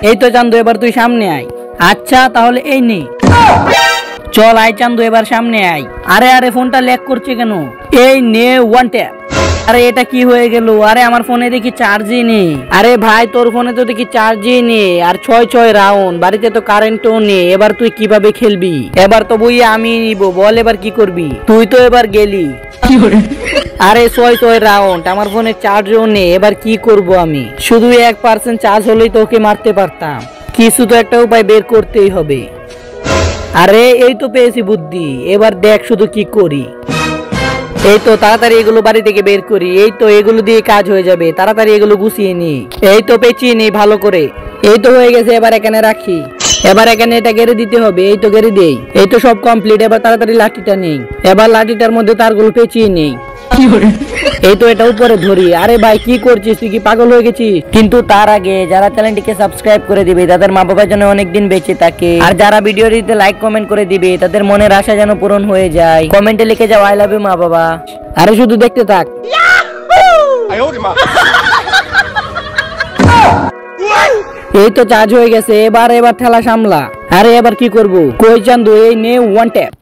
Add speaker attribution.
Speaker 1: এই তো চান্দু, এবার তুই সামনে আয়। আচ্ছা তাহলে এই নে, চল আয় চান্দু, এবার সামনে আয়। আরে আরে ফোনটা ল্যাগ করছে কেন? এই নে ওয়ান ট্যাপ। আরে এটা কি হয়ে গেল? আরে আমার ফোনে দেখি চার্জই নেই। আরে ভাই তোর ফোনে তো দেখি চার্জই নেই, আর 6 রাউন্ড, বাড়িতে তো কারেন্টও নেই। এবার তুই কিভাবে খেলবি? এবার তো বই আমি নিব, বল এবার কি করবি? তুই তো এবার গেলি। আরে 6 রাউন্ড, আমার ফোনে চার্জও নেই, এবার কি করব আমি? শুধু 1% চার্জ হলেই তোকে মারতে পারতাম। কিছু তো একটা উপায় বের করতেই হবে। আরে এই তো পেয়েছি বুদ্ধি, এবার দেখ শুধু কি করি। এই তো তাড়াতাড়ি এগুলো বাড়ি থেকে বের করি। এই তো এগুলো দিয়ে কাজ হয়ে যাবে, তাড়াতাড়ি এগুলো গুছিয়ে নি। এই তো পেঁচিয়ে নি ভালো করে। এই তো হয়ে গেছে, এবার এখানে রাখি। এবার এখানে এটা গেড়ে দিতে হবে। এই তো গেড়ে দেই। এই তো সব কমপ্লিট। এবার তাড়াতাড়ি লাঠিটা নেই। এবার লাঠিটার মধ্যে তারগুলো পেঁচিয়ে নেই। এই তো এটা উপরে ধরি। আরে ভাই কি করছিস তুই? কি পাগল হয়ে গেছিস? কিন্তু তার আগে যারা চ্যানেলটিকে সাবস্ক্রাইব করে দিবে তাদের মা বাবা যেন অনেকদিন বেঁচে থাকে, আর যারা ভিডিওটিতে লাইক কমেন্ট করে দিবে তাদের মনের আশা যেন পূরণ হয়ে যায়। কমেন্টে লিখে যাও আই লাভ ইউ মা বাবা। আরে শুধু দেখতে থাক। এই তো চার্জ হয়ে গেছে, এবার ঠেলা সামলা। আরে এবার কি করব? কই চান্দু, এই নে ওয়ান ট্যাপ।